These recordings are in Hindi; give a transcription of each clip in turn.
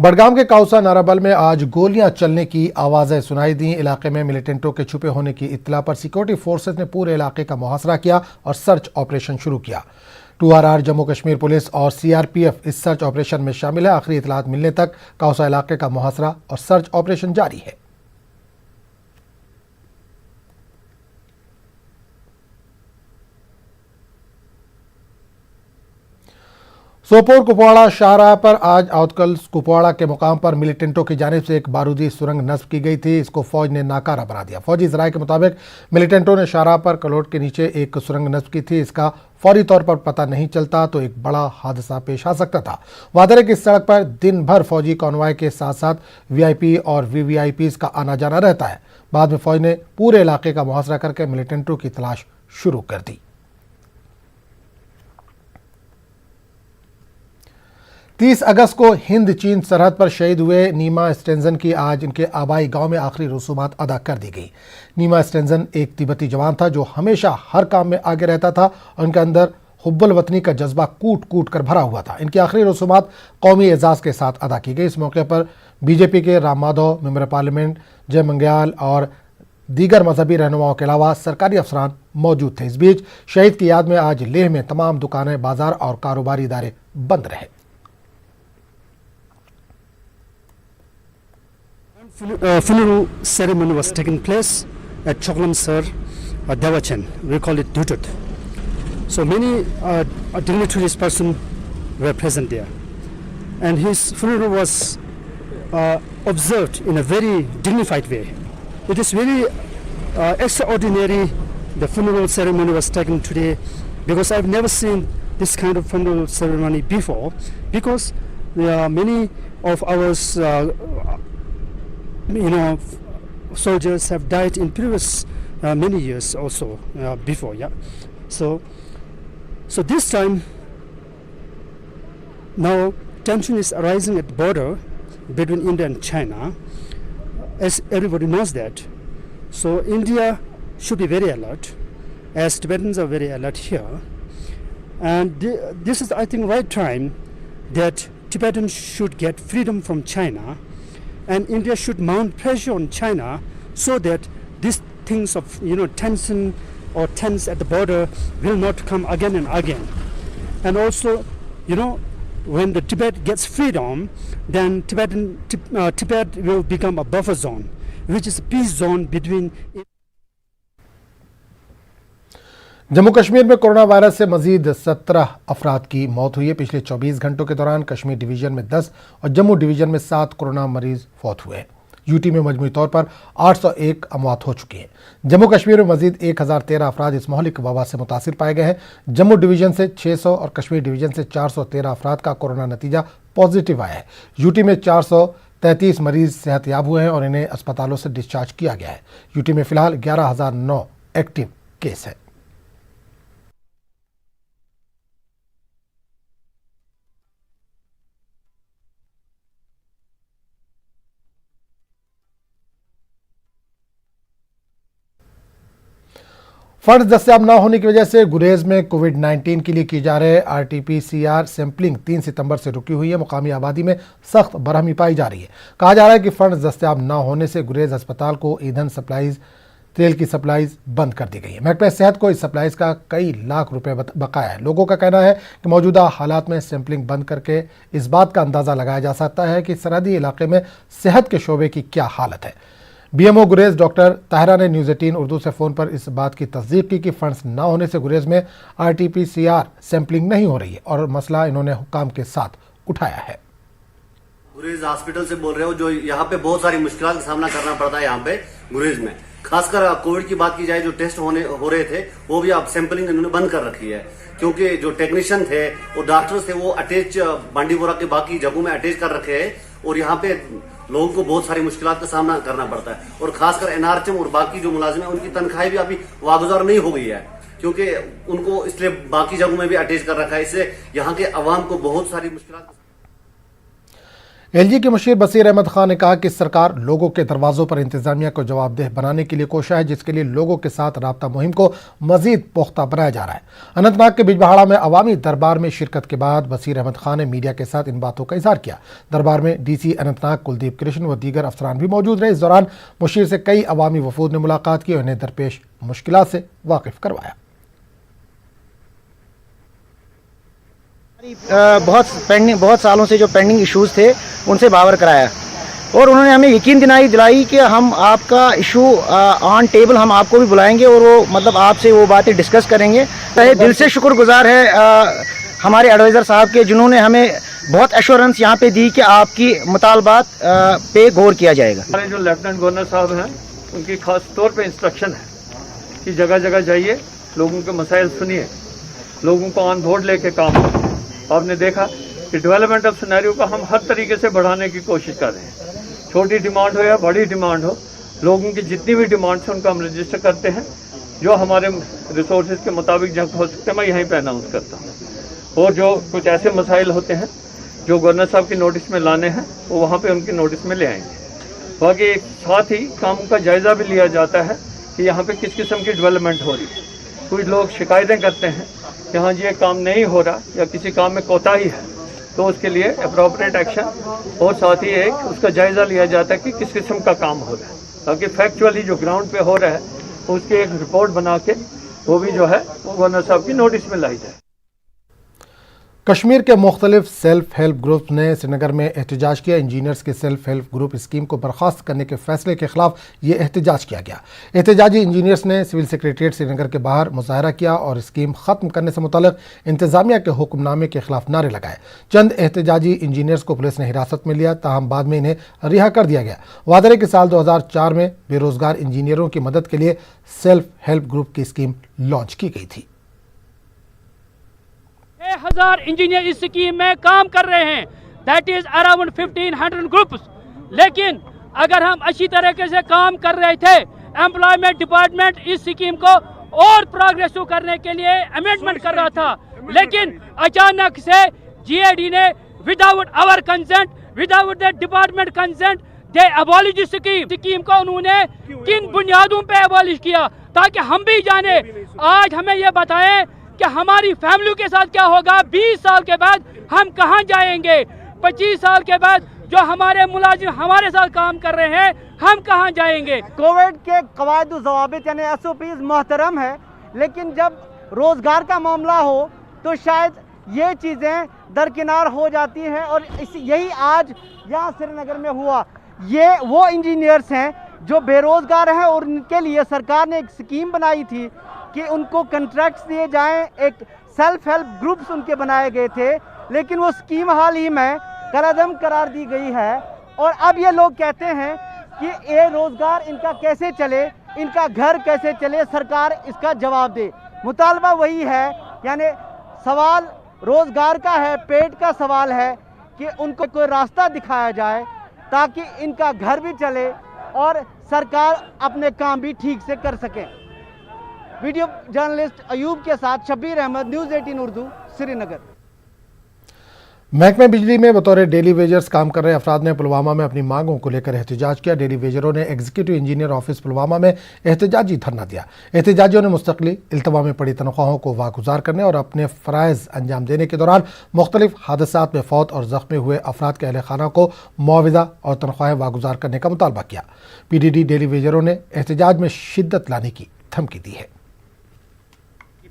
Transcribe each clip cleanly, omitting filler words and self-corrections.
बडगाम के काउसा नाराबल में आज गोलियां चलने की आवाजें सुनाई दी। इलाके में मिलिटेंटों के छुपे होने की इत्तला पर सिक्योरिटी फोर्सेस ने पूरे इलाके का मुहासरा किया और सर्च ऑपरेशन शुरू किया। 2RR जम्मू कश्मीर पुलिस और CRPF इस सर्च ऑपरेशन में शामिल है। आखिरी इत्तलात मिलने तक काउसा इलाके का मुहासरा और सर्च ऑपरेशन जारी है। सोपोर कुपवाड़ा शाहराह पर आज आउटकल कुपवाड़ा के मुकाम पर मिलिटेंटों की जानिब से एक बारूदी सुरंग नस्ब की गई थी। इसको फौज ने नाकारा बना दिया। फौजी जराये के मुताबिक मिलिटेंटों ने शाहराह पर कलोट के नीचे एक सुरंग नस्ब की थी। इसका फौरी तौर पर पता नहीं चलता तो एक बड़ा हादसा पेश आ सकता था। वादे है कि इस सड़क पर दिन भर फौजी कॉन्वॉय के साथ साथ VIP और VVIPs का आना जाना रहता है। बाद में फौज ने पूरे इलाके का मुहासरा करके मिलिटेंटों की तलाश शुरू कर दी। 30 अगस्त को हिंद चीन सरहद पर शहीद हुए नीमा स्टेंजन की आज इनके आबाई गांव में आखिरी रसूमात अदा कर दी गई। नीमा स्टेंजन एक तिब्बती जवान था जो हमेशा हर काम में आगे रहता था और उनके अंदर हुब्बुल वतनी का जज्बा कूट कूट कर भरा हुआ था। इनकी आखिरी रसूमात कौमी एजाज के साथ अदा की गई। इस मौके पर BJP के राम माधव, मेंबर पार्लियामेंट जय मंग्याल और दीगर मजहबी रहनुमाओं के अलावा सरकारी अफसरान मौजूद थे। इस बीच शहीद की याद में आज लेह में तमाम दुकानें, बाजार और कारोबारी इदारे बंद रहे। Funeral ceremony was taking place at Choklamsar, Devachan. We call it Dutut. So many dignitaries person were present there, and his funeral was observed in a very dignified way. It is very extraordinary. The funeral ceremony was taken today because I've never seen this kind of funeral ceremony before. Because there are many of our soldiers have died in previous many years also before. Yeah, so this time now tension is arising at the border between India and China, as everybody knows that. So India should be very alert, as Tibetans are very alert here, and this is, I think, right time that Tibetans should get freedom from China. And India should mount pressure on China so that these things of tension or tense at the border will not come again and again. And also, when the Tibet gets freedom, then Tibet will become a buffer zone, which is a peace zone between. Jammu Kashmir में कोरोना वायरस से मजीद 17 अफराद की मौत हुई है। पिछले 24 घंटों के दौरान कश्मीर डिवीजन में 10 और जम्मू डिवीजन में 7 कोरोना मरीज फौत हुए हैं। यूटी में मजमूई तौर पर 801 अमवात हो चुकी हैं। जम्मू कश्मीर में मजीद 1013 अफराद इस महलिक वबा से मुतासिर पाए गए हैं। जम्मू डिवीजन से 600 और कश्मीर डिवीजन से 413 अफराद का कोरोना नतीजा पॉजिटिव आया है। यूटी में 433 मरीज सेहतयाब हुए हैं और इन्हें अस्पतालों से डिस्चार्ज किया गया है। यूटी में फिलहाल 11,009 एक्टिव केस है। फंड दस्तियाब न होने की वजह से गुरेज में कोविड-19 के लिए की जा रहे RT-PCR सैंपलिंग 3 सितंबर से रुकी हुई है। मुकामी आबादी में सख्त बरहमी पाई जा रही है। कहा जा रहा है कि फंड दस्तियाब न होने से गुरेज अस्पताल को ईंधन सप्लाईज, तेल की सप्लाईज बंद कर दी गई है। महकमा सेहत को इस सप्लाईज का कई लाख रुपए बकाया है। लोगों का कहना है कि मौजूदा हालात में सैंपलिंग बंद करके इस बात का अंदाजा लगाया जा सकता है कि सरहदी इलाके में सेहत के शोबे की क्या हालत है। BMO गुरेज डॉक्टर ताहिरा ने न्यूज़ 18 उर्दू से फ़ोन पर इस बात की तस्दीक की कि फंड्स ना होने से गुरेज में RT-PCR सैंपलिंग नहीं हो रही है और मसला इन्होंने हुकाम के साथ उठाया है। गुरेज हॉस्पिटल से बोल रहे हो, जो यहाँ पे बहुत सारी मुश्किलों का सामना करना पड़ता है। यहाँ पे गुरेज में खासकर कोविड की बात की जाए, जो टेस्ट हो रहे थे वो भी अब सैंपलिंग इन्होंने बंद कर रखी है, क्योंकि जो टेक्नीशियन थे और डॉक्टर्स थे वो अटैच बांडीपोरा के बाकी जगहों में अटैच कर रखे हैं और यहाँ पे लोगों को बहुत सारी मुश्किलों का सामना करना पड़ता है। और खासकर NRHM और बाकी जो मुलाजिम है उनकी तनख्वाहें भी अभी वागुजार नहीं हो गई है, क्योंकि उनको इसलिए बाकी जगहों में भी अटैच कर रखा है। इससे यहाँ के अवाम को बहुत सारी मुश्किलों। एलजी के मुशीर बसीर अहमद खान ने कहा कि सरकार लोगों के दरवाजों पर इंतजामिया को जवाबदेह बनाने के लिए कोशिश है, जिसके लिए लोगों के साथ राब्ता मुहिम को मजीद पुख्ता बनाया जा रहा है। अनंतनाग के बिजबहाड़ा में अवामी दरबार में शिरकत के बाद बसीर अहमद खान ने मीडिया के साथ इन बातों का इजहार किया। दरबार में डीसी अनंतनाग कुलदीप कृष्ण व दीगर अफसरान भी मौजूद रहे। इस दौरान मुशीर से कई अवामी वफूद ने मुलाकात की और उन्हें दरपेश मुश्किलात से वाकिफ करवाया। बहुत सालों से जो पेंडिंग इश्यूज थे उनसे बावर कराया और उन्होंने हमें यकीन दिलाई कि हम आपका इशू ऑन टेबल हम आपको भी बुलाएंगे और वो मतलब आपसे वो बातें डिस्कस करेंगे। दिल से शुक्रगुजार है हमारे एडवाइज़र साहब के, जिन्होंने हमें बहुत एश्योरेंस यहाँ पे दी कि आपकी मुतालबात पे गौर किया जाएगा। हमारे जो लेफ्टिनेंट गवर्नर साहब हैं उनकी खास तौर पे इंस्ट्रक्शन है कि जगह जगह जाइए, लोगों के मसाइल सुनिए, लोगों को ऑन बोर्ड लेके काम। आपने देखा कि डेवलपमेंट ऑफ सिनेरियो को हम हर तरीके से बढ़ाने की कोशिश कर रहे हैं। छोटी डिमांड हो या बड़ी डिमांड हो, लोगों की जितनी भी डिमांड्स हैं उनको हम रजिस्टर करते हैं। जो हमारे रिसोर्सेज के मुताबिक जब हो सकते हैं मैं यहीं पे अनाउंस करता हूँ। और जो कुछ ऐसे मसाइल होते हैं जो गवर्नर साहब की नोटिस में लाने हैं वो वहाँ पे उनकी नोटिस में ले आएंगे। बाकी साथ ही कामों का जायज़ा भी लिया जाता है कि यहाँ पे किस किस्म की डेवलपमेंट हो रही है। कुछ लोग शिकायतें करते हैं कि हाँ जी ये काम नहीं हो रहा या किसी काम में कोताही है, तो उसके लिए अप्रोप्रिएट एक्शन और साथ ही एक उसका जायज़ा लिया जाता है कि किस किस्म का काम हो रहा है, ताकि फैक्चुअली जो ग्राउंड पे हो रहा है उसकी एक रिपोर्ट बना के वो भी जो है वो गवर्नर साहब की नोटिस में लाई जाए। कश्मीर के मुख्तलिफ सेल्फ हेल्प ग्रुप ने श्रीनगर में एहतजाज किया। इंजीनियर्स के सेल्फ हेल्प ग्रुप स्कीम को बर्खास्त करने के फैसले के खिलाफ ये एहतजाज किया गया। एहतजाजी इंजीनियर्स ने सिविल सेक्रेटरीट श्रीनगर के बाहर मुजाहरा किया और स्कीम खत्म करने से मुतल्लिक इंतजामिया के हुक्मनामे के खिलाफ नारे लगाए। चंद एहतजाजी इंजीनियर्स को पुलिस ने हिरासत में लिया, ताहम बाद में इन्हें रिहा कर दिया गया। वादा रहे कि साल 2004 में बेरोजगार इंजीनियरों की मदद के लिए सेल्फ हेल्प ग्रुप की स्कीम लॉन्च की गई थी। 1000 इंजीनियर इस स्कीम में काम कर रहे हैं, दैट इज अराउंड 1500 ग्रुप्स। लेकिन अगर हम अच्छी तरीके से काम कर रहे थे, एम्प्लॉयमेंट डिपार्टमेंट इस स्कीम को और प्रोग्रेसिव करने के लिए अमेंडमेंट कर रहा था, लेकिन अचानक से जीएडी ने without our consent, without the department consent they abolish scheme को उन्होंने किन बुनियादों पे अबॉलिश किया, ताकि हम भी जाने। आज हमें यह बताएं कि हमारी फैमिली के साथ क्या होगा, 20 साल के बाद हम कहां जाएंगे, 25 साल के बाद जो हमारे मुलाजिम हमारे साथ काम कर रहे हैं हम कहां जाएंगे। कोविड के कवायद ज़वाबित यानी SOPs मोहतरम है, लेकिन जब रोज़गार का मामला हो तो शायद ये चीज़ें दरकिनार हो जाती हैं। और यही आज यहाँ श्रीनगर में हुआ। ये वो इंजीनियर्स हैं जो बेरोज़गार हैं और उनके लिए सरकार ने एक स्कीम बनाई थी कि उनको कॉन्ट्रैक्ट्स दिए जाएं, एक सेल्फ हेल्प ग्रुप्स उनके बनाए गए थे, लेकिन वो स्कीम हाल ही में करारदम करार दी गई है। और अब ये लोग कहते हैं कि ये रोज़गार इनका कैसे चले, इनका घर कैसे चले, सरकार इसका जवाब दे। मुतालबा वही है, यानी सवाल रोज़गार का है, पेट का सवाल है कि उनको कोई रास्ता दिखाया जाए ताकि इनका घर भी चले और सरकार अपने काम भी ठीक से कर सके। वीडियो जर्नलिस्ट अयूब के साथ शब्बीर अहमद, न्यूज़ 18 उर्दू, श्रीनगर। महकमे बिजली में बतौर डेली वेजर्स काम कर रहे अफराद ने पुलवामा में अपनी मांगों को लेकर एहतजाज किया। डेली वेजरों ने एग्जीक्यूटिव इंजीनियर ऑफिस पुलवामा में एहतजाजी धरना दिया। एहतजाजियों ने मुस्तकिल इल्तवा में पड़ी तनख्वाहों को वागुजार करने और अपने फ़राइज़ अंजाम देने के दौरान मुख्तलिफ हादसात में फौत और ज़ख्मी हुए अफराद के अहल खाना को मुआवजा और तनख्वाहें वागुजार करने का मुतालबा किया। PDD डेली वेजरों ने एहतजाज में शिद्दत लाने की धमकी दी है।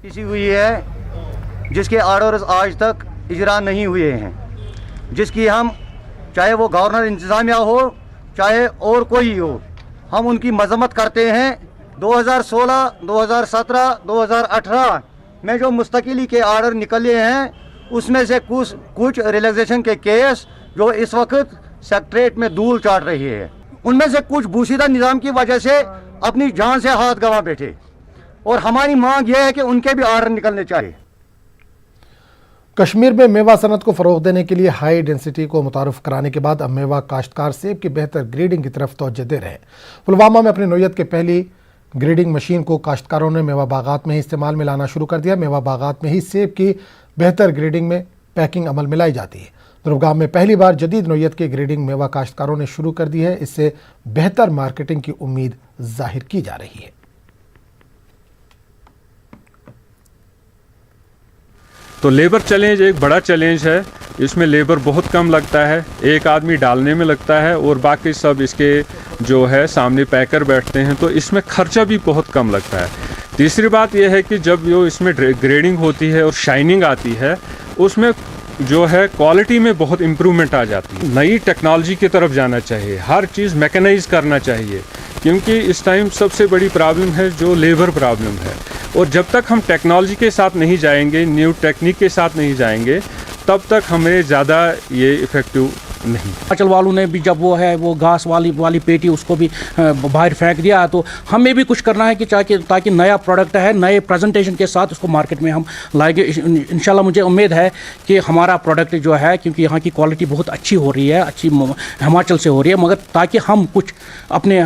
पीसी हुई है जिसके आर्डर्स आज तक इजरा नहीं हुए हैं, जिसकी हम चाहे वो गवर्नर इंतज़ामिया हो चाहे और कोई हो, हम उनकी मजम्मत करते हैं। 2016, 2017, 2018 में जो मुस्तकिली के आर्डर निकले हैं उसमें से कुछ रिलैक्सेशन के केस जो इस वक्त सेक्रेटरीट में धूल चाट रही है, उनमें से कुछ बूशीदा निज़ाम की वजह से अपनी जान से हाथ गंवा बैठे। और हमारी मांग यह है कि उनके भी आर्डर निकलने चाहिए। कश्मीर में मेवा सनत को फ़रोग़ देने के लिए हाई डेंसिटी को मुतारुफ कराने के बाद अब मेवा काश्तकार सेब की बेहतर ग्रेडिंग की तरफ तवज्जो दे रहे हैं। पुलवामा में अपनी नौयत के पहली ग्रेडिंग मशीन को काश्तकारों ने मेवा बागात में ही इस्तेमाल में लाना शुरू कर दिया। मेवा बागात में ही सेब की बेहतर ग्रेडिंग में पैकिंग अमल में लाई जाती है। दुर्गाम में पहली बार जदीद नोयत की ग्रेडिंग मेवा काश्तकारों ने शुरू कर दी है। इससे बेहतर मार्केटिंग की उम्मीद जाहिर की जा रही है। तो लेबर चैलेंज एक बड़ा चैलेंज है। इसमें लेबर बहुत कम लगता है, एक आदमी डालने में लगता है और बाकी सब इसके जो है सामने पैकर बैठते हैं, तो इसमें खर्चा भी बहुत कम लगता है। तीसरी बात यह है कि जब जो इसमें ग्रेडिंग होती है और शाइनिंग आती है, उसमें जो है क्वालिटी में बहुत इम्प्रूवमेंट आ जाती है। नई टेक्नोलॉजी की तरफ जाना चाहिए, हर चीज़ मैकेनाइज करना चाहिए, क्योंकि इस टाइम सबसे बड़ी प्रॉब्लम है जो लेबर प्रॉब्लम है। और जब तक हम टेक्नोलॉजी के साथ नहीं जाएंगे, न्यू टेक्निक के साथ नहीं जाएंगे, तब तक हमें ज़्यादा ये इफ़ेक्टिव नहीं। हिमाचल वालों ने भी जब वो घास वाली पेटी उसको भी बाहर फेंक दिया, तो हमें भी कुछ करना है कि ताकि नया प्रोडक्ट है, नए प्रेजेंटेशन के साथ उसको मार्केट में हम लाएंगे। इंशाल्लाह मुझे उम्मीद है कि हमारा प्रोडक्ट जो है, क्योंकि यहाँ की क्वालिटी बहुत अच्छी हो रही है, अच्छी हिमाचल से हो रही है, मगर ताकि हम कुछ अपने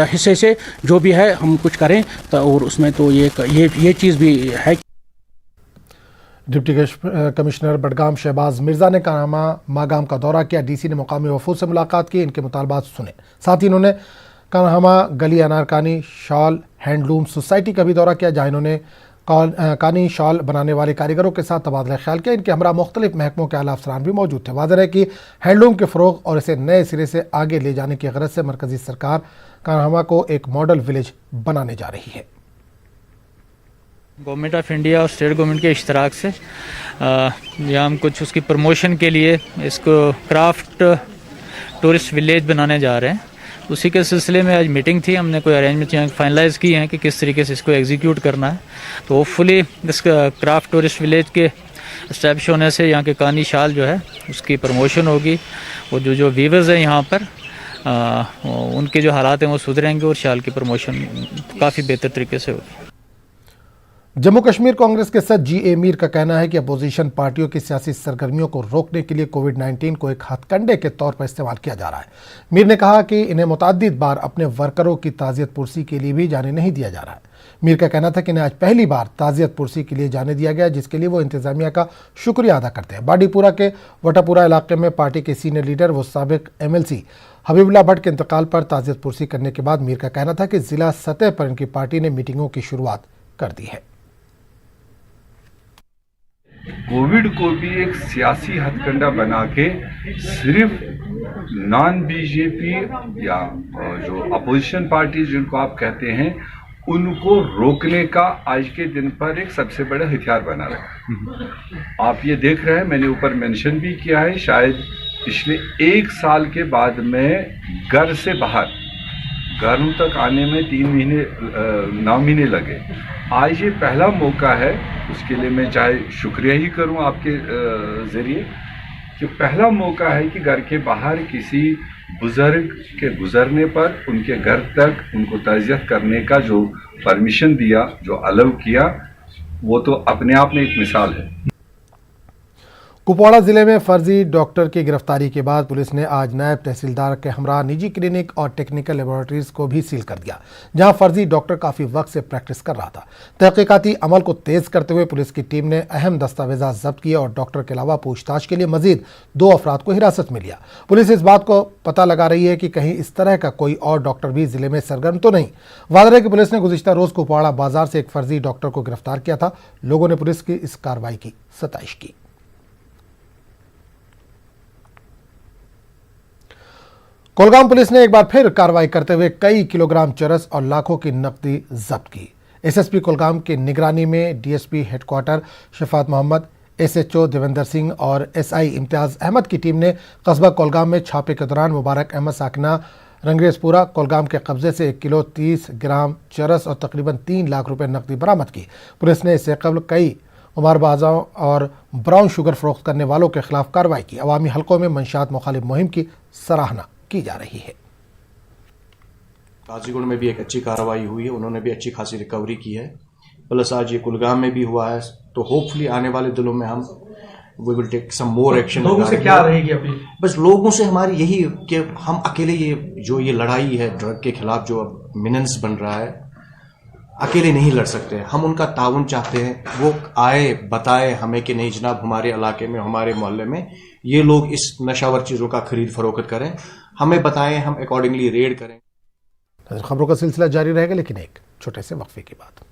हिस्से से जो भी है हम कुछ करें, तो और उसमें तो ये चीज़ भी है। डिप्टी कमिश्नर बडगाम शहबाज मिर्जा ने कानामा मागाम का दौरा किया। डीसी ने मुकामी वफूद से मुलाकात की, इनके मुतालबात सुने। साथ ही इन्होंने कानामा गली अनारकानी शॉल हैंडलूम सोसाइटी का भी दौरा किया, जहाँ इन्होंने कानी शॉल बनाने वाले कारीगरों के साथ तबादला ख्याल किया। इनके हमरा मुख्तलिफ महकमों के आला अफसरान भी मौजूद थे। वाज़ेह है कि हैंडलूम के फ़रोग और इसे नए सिरे से आगे ले जाने की गरज से मरकज़ी सरकार कानामा को एक मॉडल विलेज बनाने जा रही है। गवर्नमेंट ऑफ इंडिया और स्टेट गवर्नमेंट के इश्तराक से यहाँ हम कुछ उसकी प्रमोशन के लिए इसको क्राफ्ट टूरिस्ट विलेज बनाने जा रहे हैं। उसी के सिलसिले में आज मीटिंग थी, हमने कोई अरेंजमेंट यहाँ फाइनलाइज़ की हैं कि किस तरीके से इसको एग्जीक्यूट करना है। तो होपफुली इस क्राफ्ट टूरिस्ट विलेज के इस्टेब्लिश होने से यहाँ के कानी शाल जो है उसकी प्रमोशन होगी, और जो वीवर्स हैं यहाँ पर उनके जो हालात हैं वो सुधरेंगे और शाल की प्रमोशन काफ़ी बेहतर तरीके से होगी। जम्मू कश्मीर कांग्रेस के सदस्य जी ए मीर का कहना है कि अपोजिशन पार्टियों की सियासी सरगर्मियों को रोकने के लिए कोविड-19 को एक हथकंडे के तौर पर इस्तेमाल किया जा रहा है। मीर ने कहा कि इन्हें मुतअद्दिद बार अपने वर्करों की ताज़ियत पुरसी के लिए भी जाने नहीं दिया जा रहा है। मीर का कहना था कि इन्हें आज पहली बार ताज़ियत पुरसी के लिए जाने दिया गया, जिसके लिए वो इंतजामिया का शुक्रिया अदा करते हैं। बाडीपुरा के वटापुरा इलाके में पार्टी के सीनियर लीडर व साबिक MLC हबीबुल्लाह भट्ट के इंतकाल पर ताज़ियत पुरसी करने के बाद मीर का कहना था कि जिला सतह पर इनकी पार्टी ने मीटिंगों की शुरुआत कर दी है। कोविड को भी एक सियासी हथकंडा बना के सिर्फ नॉन बीजेपी या जो अपोजिशन पार्टी जिनको आप कहते हैं उनको रोकने का आज के दिन पर एक सबसे बड़ा हथियार बना रहा। आप ये देख रहे हैं, मैंने ऊपर मेंशन भी किया है, शायद पिछले 1 साल के बाद में घर से बाहर घरों तक आने में 9 महीने लगे। आज ये पहला मौका है, उसके लिए मैं चाहे शुक्रिया ही करूं आपके ज़रिए, कि पहला मौका है कि घर के बाहर किसी बुज़ुर्ग के गुजरने पर उनके घर तक उनको ताज़ियत करने का जो परमिशन दिया, जो अलाउ किया, वो तो अपने आप में एक मिसाल है। कुपवाड़ा जिले में फर्जी डॉक्टर की गिरफ्तारी के बाद पुलिस ने आज नायब तहसीलदार के हमरा निजी क्लिनिक और टेक्निकल लेबोरेटरीज को भी सील कर दिया, जहां फर्जी डॉक्टर काफी वक्त से प्रैक्टिस कर रहा था। तहकीकाती अमल को तेज करते हुए पुलिस की टीम ने अहम दस्तावेजा जब्त किए और डॉक्टर के अलावा पूछताछ के लिए मजीद 2 अफराद को हिरासत में लिया। पुलिस इस बात को पता लगा रही है कि कहीं इस तरह का कोई और डॉक्टर भी जिले में सरगर्म तो नहीं। वाज़ेह है कि पुलिस ने गुज़िश्ता रोज कुपवाड़ा बाजार से एक फर्जी डॉक्टर को गिरफ्तार किया था। लोगों ने पुलिस की इस कार्रवाई की सताइश की। कोलगाम पुलिस ने एक बार फिर कार्रवाई करते हुए कई किलोग्राम चरस और लाखों की नकदी जब्त की। एसएसपी कोलगाम की निगरानी में DSP headquarter Shafat Mohammad, SHO Devendra Singh और एसआई इम्तियाज अहमद की टीम ने कस्बा कोलगाम में छापे के दौरान मुबारक अहमद साकना रंगरेजपुरा कोलगाम के कब्जे से 1 किलो 30 ग्राम चरस और तकरीबन 3 लाख रुपए नकदी बरामद की। पुलिस ने इससे कबल कई उमरबाजाओं और ब्राउन शुगर फरोख्त करने वालों के खिलाफ कार्रवाई की। अवामी हलकों में मंशात मुखालिफ मुहिम की सराहना की जा रही है। काजीगुंड में भी एक अच्छी कार्रवाई हुई है, उन्होंने भी अच्छी खासी रिकवरी की है। प्लस आज ये कुलगाम में भी हुआ है, तो होपफुली आने वाले दिनों में हम we will take some more action. लोगों से क्या रहेगी अपील? बस लोगों से हमारी यही कि हम अकेले ये लड़ाई है ड्रग के खिलाफ जो अब मिनन्स बन रहा है, अकेले नहीं लड़ सकते, हम उनका ताउन चाहते हैं। वो आए बताए हमें कि नहीं जनाब हमारे इलाके में हमारे मोहल्ले में ये लोग इस नशावर चीज़ों का खरीद फरोख्त करें, हमें बताएं, हम अकॉर्डिंगली रेड करें। खबरों का सिलसिला जारी रहेगा, लेकिन एक छोटे से वक्फे के बाद।